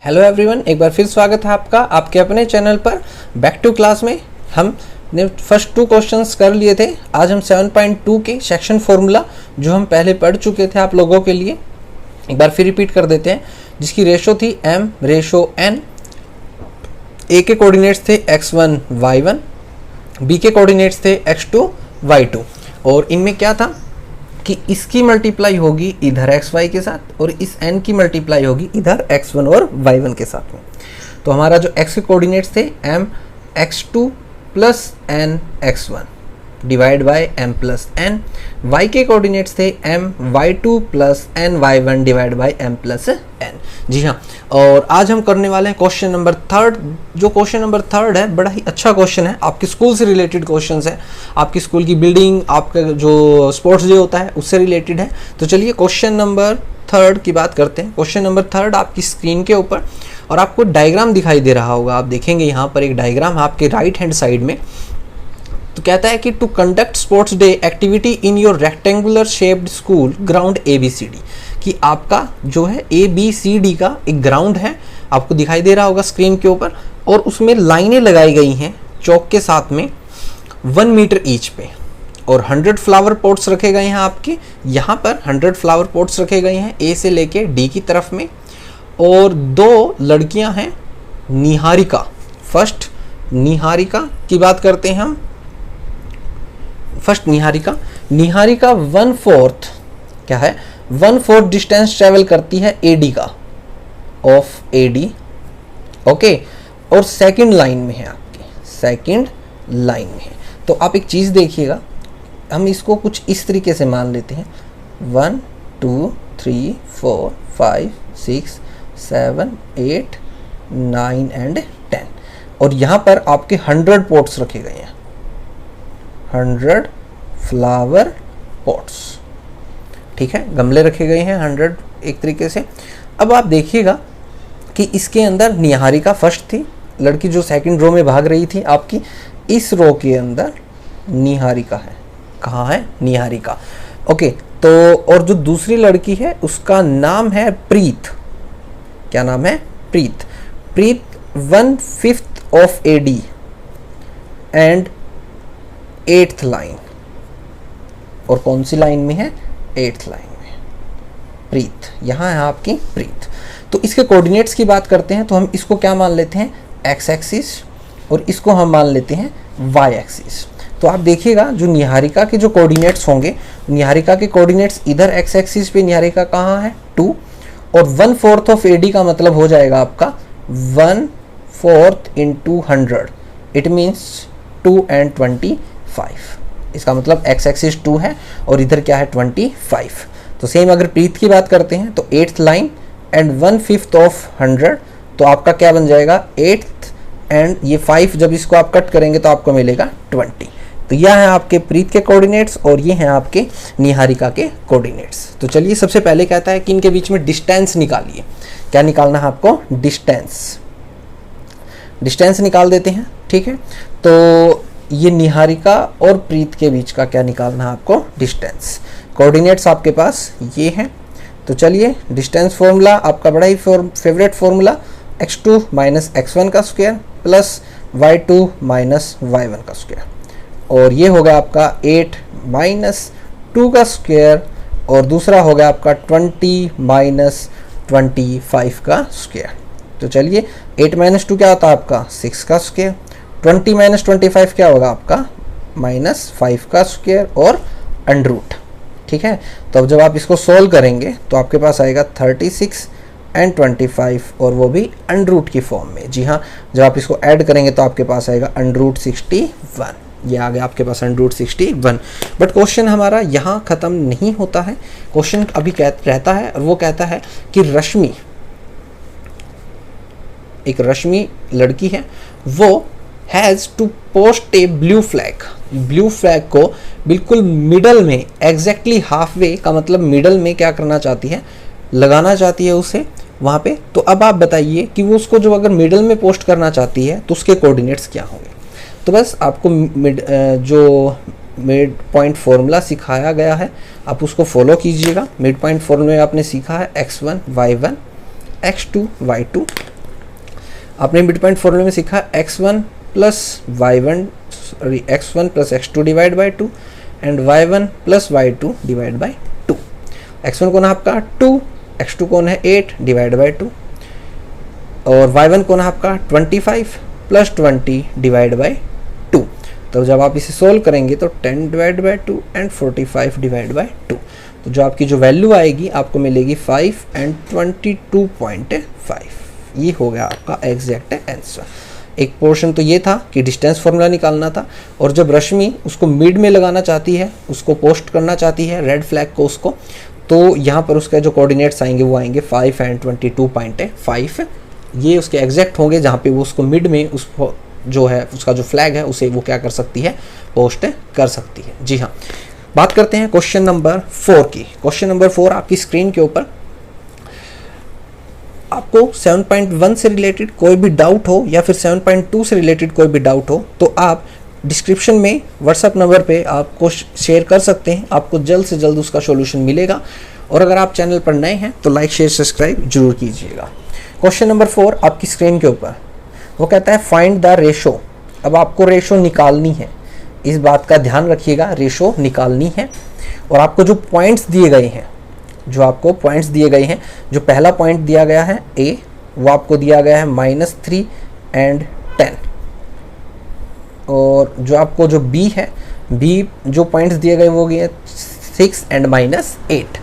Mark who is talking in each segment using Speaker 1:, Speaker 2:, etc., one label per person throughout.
Speaker 1: Hello everyone, एक बार फिर स्वागत है आपका आपके अपने चैनल पर बैक टू क्लास में। हमने फर्स्ट 2 क्वेश्चंस कर लिए थे। आज हम 7.2 के सेक्शन फॉर्मूला जो हम पहले पढ़ चुके थे आप लोगों के लिए एक बार फिर रिपीट कर देते हैं, जिसकी रेशो थी m/n। ए के कोऑर्डिनेट्स थे x1 y1, बी के कोऑर्डिनेट्स थे x2 y2, और इनमें क्या था कि इसकी मल्टीप्लाई होगी इधर xy के साथ और इस n की मल्टीप्लाई होगी इधर x1 और y1 के साथ में। तो हमारा जो x के कोऑर्डिनेट्स थे m x2 plus n x1 divide by m plus n, y के कोऑर्डिनेट्स थे m y2 plus n y1 divide by m plus n। जी हाँ, और आज हम करने वाले हैं क्वेश्चन नंबर 3। जो क्वेश्चन नंबर 3 है बड़ा ही अच्छा क्वेश्चन है, आपके स्कूल से रिलेटेड क्वेश्चन है, आपकी स्कूल की बिल्डिंग, आपका जो स्पोर्ट्स डे होता है उससे रिलेटेड है। तो चलिए क्वेश्चन नंबर 3 की बात करते हैं। क्वेश्चन नंबर 3 आपकी स्क्रीन के ऊपर और आपको डायग्राम दिखाई दे रहा होगा, आप देखेंगे यहाँ पर एक डायग्राम है आपके राइट हैंड साइड में। तो कहता है कि to conduct sports day activity in your rectangular shaped school ground ABCD, कि आपका जो है ABCD का एक ग्राउंड है, आपको दिखाई दे रहा होगा स्क्रीन के ऊपर, और उसमें लाइनें लगाई गई हैं चौक के साथ में 1 मीटर ईच पे, और 100 फ्लावर पॉट्स रखे गए हैं आपके यहाँ पर। 100 फ्लावर पॉट्स रखे गए हैं A से लेके D की तरफ में, और 2 लड़कियां हैं निहारिका। फर्स्ट निहारिका की बात करते हैं हम। फर्स्ट निहारिका 1/4 क्या है, 1/4 डिस्टेंस ट्रेवल करती है AD का, ऑफ AD, ओके। और सेकंड लाइन में है आपकी, सेकंड लाइन में है। तो आप एक चीज़ देखिएगा, हम इसको कुछ इस तरीके से मान लेते हैं 1 2 3 4 5 6 7 8 9 एंड 10, और यहाँ पर आपके 100 पॉट्स रखे गए हैं, 100 फ्लावर पॉट्स, ठीक है, गमले रखे गए हैं 100 एक तरीके से। अब आप देखिएगा कि इसके अंदर निहारिका फर्स्ट थी, लड़की जो सेकंड रो में भाग रही थी आपकी, इस रो के अंदर निहारिका है। कहाँ है निहारिका, ओके। तो और जो दूसरी लड़की है उसका नाम है प्रीत। क्या नाम है, प्रीत। प्रीत 1/5 of AD and 8th line, और कौन सी लाइन में है, 8th लाइन में प्रीत, यहाँ है आपकी प्रीत। तो इसके कोऑर्डिनेट्स की बात करते हैं तो हम इसको क्या मान लेते हैं, x एक्सिस, और इसको हम मान लेते हैं y एक्सिस। तो आप देखिएगा जो निहारिका के जो कोऑर्डिनेट्स होंगे, निहारिका के कोऑर्डिनेट्स इधर x एक्सिस पे निहारिका कहाँ है 2, और 1/4 ऑफ AD का मतलब हो जाएगा आपका 1/4 इंटू 100, इट मीन्स 2 and 25। इसका मतलब x एक्सिस 2 है और इधर क्या है 25। तो सेम अगर प्रीत की बात करते हैं तो 8th लाइन एंड 1/5 ऑफ 100, तो आपका क्या बन जाएगा 8th, एंड ये 5 जब इसको आप कट करेंगे तो आपको मिलेगा 20। तो यह है आपके प्रीत के कोऑर्डिनेट्स और ये हैं आपके निहारिका के कोऑर्डिनेट्स। तो चलिए सबसे पहले कहता है कि इनके बीच में डिस्टेंस निकालिए। क्या निकालना है आपको, डिस्टेंस निकाल देते हैं, ठीक है। तो ये निहारिका और प्रीत के बीच का क्या निकालना है आपको, डिस्टेंस। कोऑर्डिनेट्स आपके पास ये हैं। तो चलिए डिस्टेंस फॉर्मूला आपका बड़ा ही favourite formula, x2 minus x1 का square plus y2 minus y1 का स्क्वायर, और ये हो गया आपका 8 माइनस 2 का स्क्वायर, और दूसरा हो गया आपका 20 माइनस 25 का स्क्वायर। तो चलिए 8 माइनस 2 क्या होता है आपका 6 का स्क्वायर, 20 माइनस 25 क्या होगा आपका -5 का स्क्वायर और अंडरूट, ठीक है। तो अब जब आप इसको सोल्व करेंगे तो आपके पास आएगा 36 एंड 25, और वो भी अंडरूट की फॉर्म में। जी हाँ, जब आप इसको ऐड करेंगे तो आपके पास आएगा √61। ये आ गया आपके पास √61। बट क्वेश्चन हमारा यहाँ ख़त्म नहीं होता है, क्वेश्चन अभी रहता है, और वो कहता है कि रश्मि, एक रश्मि लड़की है, वो has to post a blue flag को बिल्कुल मिडल में, एग्जैक्टली हाफ वे का मतलब मिडल में क्या करना चाहती है, लगाना चाहती है उसे वहाँ पे। तो अब आप बताइए कि वो उसको जो अगर मिडल में पोस्ट करना चाहती है तो उसके कोऑर्डिनेट्स क्या होंगे। तो बस आपको जो मिड पॉइंट फॉर्मूला सिखाया गया है आप उसको फॉलो कीजिएगा। मिड पॉइंट फॉर्मूले में आपने सीखा है x1 y1 x2 y2, आपने मिड पॉइंट फॉर्मूले में सीखा x1 plus y1 sorry x1 plus x2 divide by 2 and y1 plus y2 divide by 2। x1 कौन है आपका 2, x2 कौन है 8 डिवाइड बाई 2 और y1 कौन है आपका 25 प्लस 20 डिवाइड बाई 2। तो जब आप इसे सोल्व करेंगे तो 10 divide by 2 and 45 divide by 2, तो जो आपकी जो वैल्यू आएगी आपको मिलेगी 5 एंड 22.5। ये हो गया आपका एग्जैक्ट आंसर। एक पोर्शन तो ये था कि डिस्टेंस फार्मूला निकालना था, और जब रश्मि उसको मिड में लगाना चाहती है, उसको पोस्ट करना चाहती है रेड फ्लैग को उसको, तो यहाँ पर उसका जो कोऑर्डिनेट्स आएंगे वो आएंगे 5 एंड 22.5। ये उसके एग्जैक्ट होंगे जहाँ पे वो उसको मिड में उसको जो है उसका जो फ्लैग है उसे वो क्या कर सकती है, पोस्ट कर सकती है। जी हाँ, बात करते हैं क्वेश्चन नंबर 4 की। क्वेश्चन नंबर 4 आपकी स्क्रीन के ऊपर, आपको 7.1 से रिलेटेड कोई भी डाउट हो या फिर 7.2 से रिलेटेड कोई भी डाउट हो तो आप डिस्क्रिप्शन में व्हाट्सएप नंबर पे आपको शेयर कर सकते हैं, आपको जल्द से जल्द उसका सॉल्यूशन मिलेगा। और अगर आप चैनल पर नए हैं तो लाइक शेयर सब्सक्राइब जरूर कीजिएगा। क्वेश्चन नंबर 4 आपकी स्क्रीन के ऊपर, वो कहता है फाइंड द रेशो। अब आपको रेशो निकालनी है, इस बात का ध्यान रखिएगा, रेशो निकालनी है। और आपको जो पॉइंट्स दिए गए हैं, जो पहला पॉइंट दिया गया है A, वो आपको दिया गया है -3 एंड 10। और जो आपको जो B है, B जो पॉइंट्स दिए गए वो गए 6 एंड -8।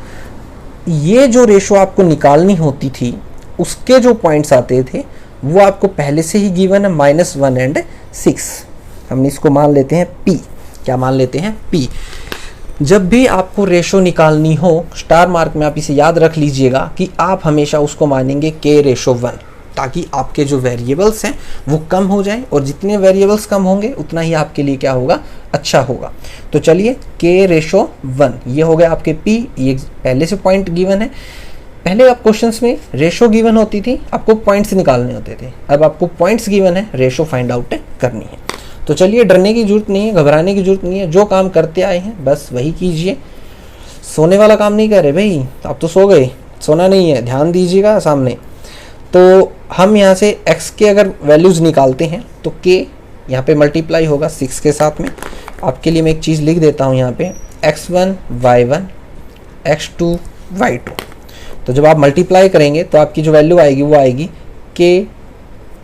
Speaker 1: ये जो रेशो आपको निकालनी होती थी उसके जो पॉइंट्स आते थे वो आपको पहले से ही गिवन है -1 एंड 6। हम इसको मान लेते हैं P। क्या मान लेते हैं? P। जब भी आपको रेशो निकालनी हो, स्टार मार्क में आप इसे याद रख लीजिएगा कि आप हमेशा उसको मानेंगे K/1, ताकि आपके जो वेरिएबल्स हैं वो कम हो जाएं, और जितने वेरिएबल्स कम होंगे उतना ही आपके लिए क्या होगा, अच्छा होगा। तो चलिए K/1 ये हो गया आपके P। ये पहले से पॉइंट गिवन है। पहले आप क्वेश्चंस में रेशो गिवन होती थी, आपको पॉइंट्स निकालने होते थे। अब आपको पॉइंट्स गिवन है, रेशो फाइंड आउट करनी है। तो चलिए, डरने की जरूरत नहीं है, घबराने की जरूरत नहीं है। जो काम करते आए हैं बस वही कीजिए। सोने वाला काम नहीं कर रहे भाई, आप तो सो गए, सोना नहीं है, ध्यान दीजिएगा सामने। तो हम यहाँ से x के अगर वैल्यूज़ निकालते हैं तो k यहाँ पे मल्टीप्लाई होगा 6 के साथ में। आपके लिए मैं एक चीज़ लिख देता हूँ यहाँ पे, x1 y1 x2 y2। तो जब आप मल्टीप्लाई करेंगे तो आपकी जो वैल्यू आएगी वो आएगी k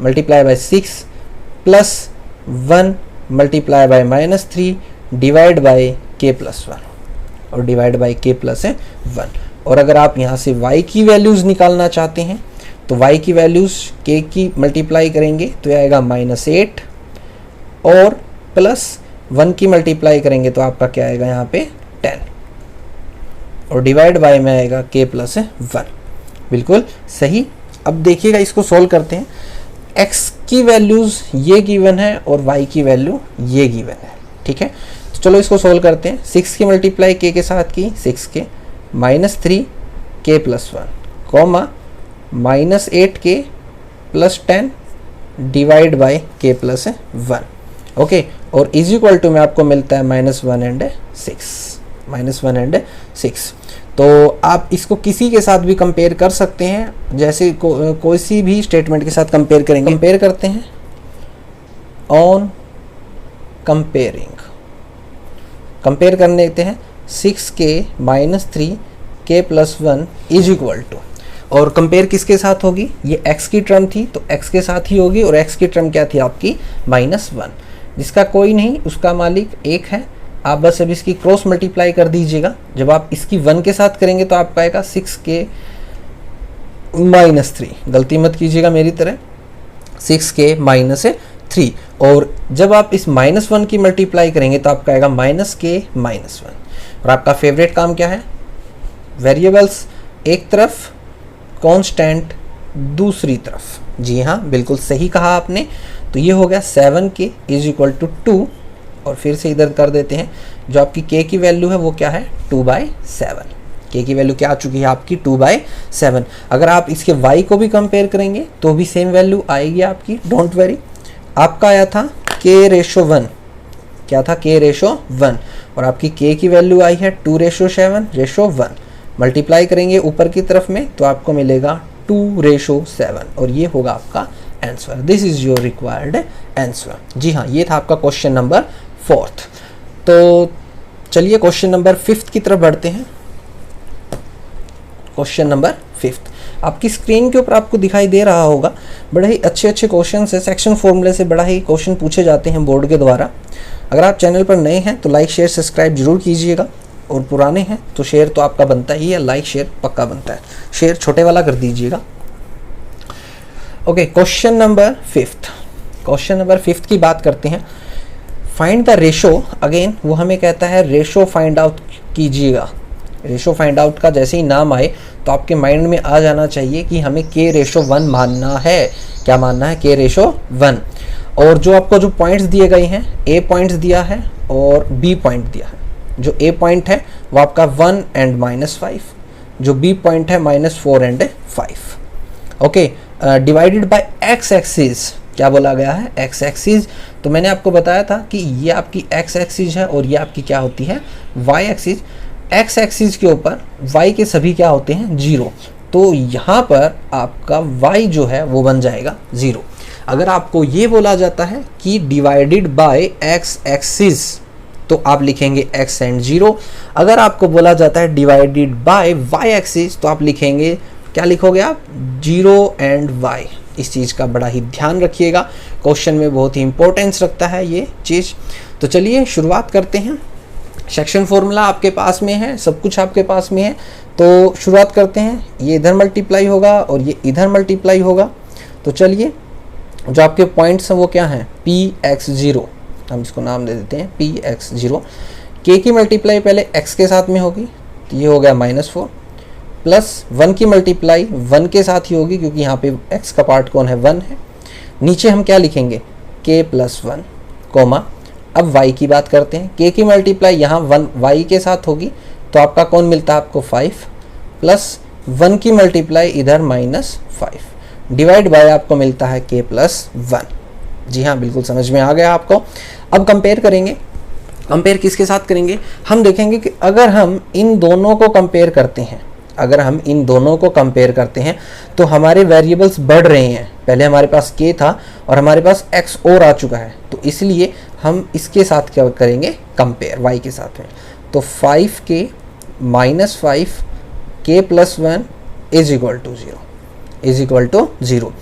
Speaker 1: multiply by 6 plus 1 multiply by -3 divide by k+1 और डिवाइड बाय k+1। और अगर आप यहाँ से y की वैल्यूज़ निकालना चाहते हैं तो y की वैल्यूज़ k की मल्टीप्लाई करेंगे तो ये आएगा -8 और प्लस 1 की मल्टीप्लाई करेंगे तो आपका क्या आएगा यहाँ पे 10 और डिवाइड बाय में आएगा k+1। बिल्कुल सही। अब देखिएगा, इसको सोल्व करते हैं। x की वैल्यूज़ ये गिवन है और y की वैल्यू ये गिवन है, ठीक है। तो चलो इसको सोल्व करते हैं। 6 की मल्टीप्लाई k के साथ की 6k -3 k+1 comma -8k + 10 divide by k+1। Okay, और इज इक्वल टू में आपको मिलता है -1 एंड 6। तो आप इसको किसी के साथ भी कंपेयर कर सकते हैं, जैसे कोई सी भी स्टेटमेंट के साथ कंपेयर करेंगे। कंपेयर करते हैं ऑन कंपेयरिंग, कंपेयर करने देते हैं 6k -3 k+1 is equal to, और कंपेयर किसके साथ होगी, ये x की टर्म थी तो x के साथ ही होगी, और x की टर्म क्या थी आपकी -1, जिसका कोई नहीं उसका मालिक 1 है। आप बस अब इसकी क्रॉस मल्टीप्लाई कर दीजिएगा। जब आप इसकी 1 के साथ करेंगे तो आपका आएगा 6k -3, गलती मत कीजिएगा मेरी तरह, 6k -3। और जब आप इस -1 की मल्टीप्लाई करेंगे तो आपका आएगा -k -1। और आपका फेवरेट काम क्या है, वेरिएबल्स एक तरफ, कांस्टेंट दूसरी तरफ। जी हाँ, बिल्कुल सही कहा आपने। तो ये हो गया 7k = 2, और फिर से इधर कर देते हैं। जो आपकी k की वैल्यू है वो क्या है 2/7। k की वैल्यू क्या आ चुकी है आपकी 2/7। अगर आप इसके y को भी कंपेयर करेंगे तो भी सेम वैल्यू आएगी आपकी, डोंट वेरी। आपका आया था k/1, क्या था k/1, और आपकी k की वैल्यू आई है 2/7/1। मल्टीप्लाई करेंगे ऊपर की तरफ में तो आपको मिलेगा 2/7, और ये होगा आपका answer. This is your required answer. जी हाँ, ये था आपका क्वेश्चन नंबर 4। तो चलिए क्वेश्चन नंबर 5 की तरफ बढ़ते हैं। क्वेश्चन नंबर 5 आपकी स्क्रीन के ऊपर आपको दिखाई दे रहा होगा। बड़े ही अच्छे अच्छे क्वेश्चन है, सेक्शन फॉर्मूले से बड़ा ही क्वेश्चन पूछे जाते हैं बोर्ड के द्वारा। अगर आप चैनल पर नए हैं तो लाइक शेयर सब्सक्राइब जरूर कीजिएगा, और पुराने हैं तो शेयर तो आपका बनता ही है, लाइक शेयर पक्का बनता है, शेयर छोटे वाला कर दीजिएगा। Okay, question number 5। Question number 5 की बात करते हैं। फाइंड द रेशो, अगेन वो हमें कहता है रेशो फाइंड आउट कीजिएगा। रेशो फाइंड आउट का जैसे ही नाम आए तो आपके माइंड में आ जाना चाहिए कि हमें k रेशो 1 मानना है। क्या मानना है? k ratio 1। और जो आपको जो पॉइंट्स दिए गए हैं, a पॉइंट्स दिया है और b पॉइंट दिया है। जो a पॉइंट है वो आपका 1 एंड -5, जो b पॉइंट है -4 and 5। Okay, divided by x axis. क्या बोला गया है? x axis. तो मैंने आपको बताया था कि ये आपकी x एक्सिस है और ये आपकी क्या होती है? y axis. x एक्सिस के ऊपर y के सभी क्या होते हैं? 0। तो यहाँ पर आपका y जो है वो बन जाएगा 0। अगर आपको ये बोला जाता है कि डिवाइडेड बाय x एक्सिस तो आप लिखेंगे x एंड 0। अगर आपको बोला जाता है डिवाइडेड बाय y एक्सिस तो आप लिखेंगे, क्या लिखोगे आप? 0 एंड y। इस चीज़ का बड़ा ही ध्यान रखिएगा, क्वेश्चन में बहुत ही इंपॉर्टेंस रखता है ये चीज़। तो चलिए शुरुआत करते हैं। सेक्शन फॉर्मूला आपके पास में है, सब कुछ आपके पास में है, तो शुरुआत करते हैं। ये इधर मल्टीप्लाई होगा और ये इधर मल्टीप्लाई होगा। तो चलिए, जो आपके पॉइंट्स हैं वो क्या हैं? px0, हम इसको नाम दे देते हैं px0। k की मल्टीप्लाई पहले x के साथ में होगी, तो ये हो गया -4, प्लस 1 की मल्टीप्लाई 1 के साथ ही होगी क्योंकि यहाँ पे x का पार्ट कौन है? 1 है। नीचे हम क्या लिखेंगे? k + 1, coma. अब y की बात करते हैं। k की मल्टीप्लाई यहाँ 1 y के साथ होगी, तो आपका कौन मिलता है? आपको 5, प्लस 1 की मल्टीप्लाई इधर -5, डिवाइड बाय आपको मिलता है k + 1। जी हाँ, बिल्कुल समझ में आ गया आपको। अब कंपेयर करेंगे। कंपेयर किसके साथ करेंगे? हम देखेंगे कि अगर हम इन दोनों को कंपेयर करते हैं, अगर हम इन दोनों को कंपेयर करते हैं तो हमारे वेरिएबल्स बढ़ रहे हैं। पहले हमारे पास k था और हमारे पास x और आ चुका है, तो इसलिए हम इसके साथ क्या करेंगे? कंपेयर y के साथ में। तो 5k - 5 k + 1 is equal to 0, is equal to 0।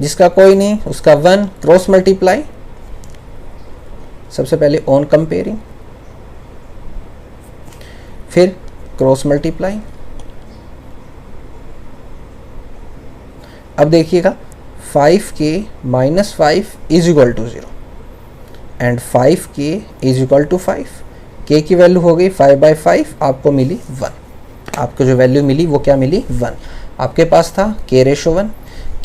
Speaker 1: जिसका कोई नहीं उसका 1, क्रॉस मल्टीप्लाई। सबसे पहले ऑन कंपेयरिंग, फिर क्रॉस मल्टीप्लाई। अब देखिएगा 5k - 5 is equal to 0 and 5k is equal to 5। k की वैल्यू हो गई 5/5, आपको मिली 1। आपको जो वैल्यू मिली वो क्या मिली? 1। आपके पास था k रेशो 1,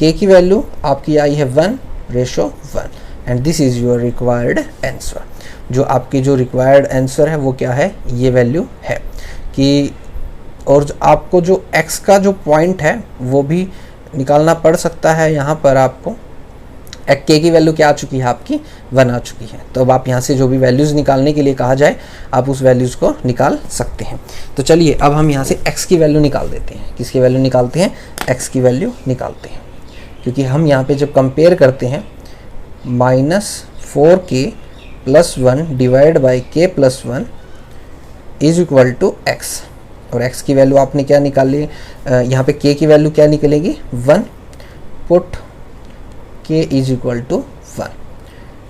Speaker 1: k की वैल्यू आपकी आई है 1 ratio 1 and this is your required answer. जो आपकी जो रिक्वायर्ड आंसर है वो क्या है? ये वैल्यू है कि, और आपको जो x का जो पॉइंट है वो भी निकालना पड़ सकता है। यहाँ पर आपको k की वैल्यू क्या आ चुकी है? आपकी 1 आ चुकी है। तो अब आप यहाँ से जो भी वैल्यूज़ निकालने के लिए कहा जाए आप उस वैल्यूज़ को निकाल सकते हैं। तो चलिए अब हम यहाँ से x की वैल्यू निकाल देते हैं। किसकी वैल्यू निकालते हैं? x की वैल्यू निकालते हैं, क्योंकि हम यहाँ पे जब कंपेयर करते हैं -4k + 1 divide by k + 1 is equal to x। और x की वैल्यू आपने क्या निकाली? यहाँ पे k की वैल्यू क्या निकलेगी? 1। Put k is equal to 1,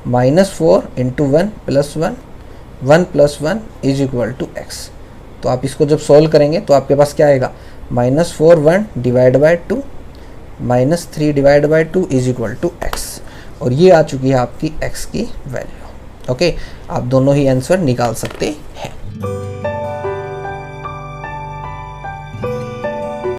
Speaker 1: -4 × 1 + 1, 1 + 1 is equal to x। तो आप इसको जब सॉल्व करेंगे तो आपके पास क्या आएगा? -4 1 divide by 2, -3 divide by 2 is equal to x। और ये आ चुकी है आपकी x की वैल्यू। ओके, आप दोनों ही आंसर निकाल सकते हैं।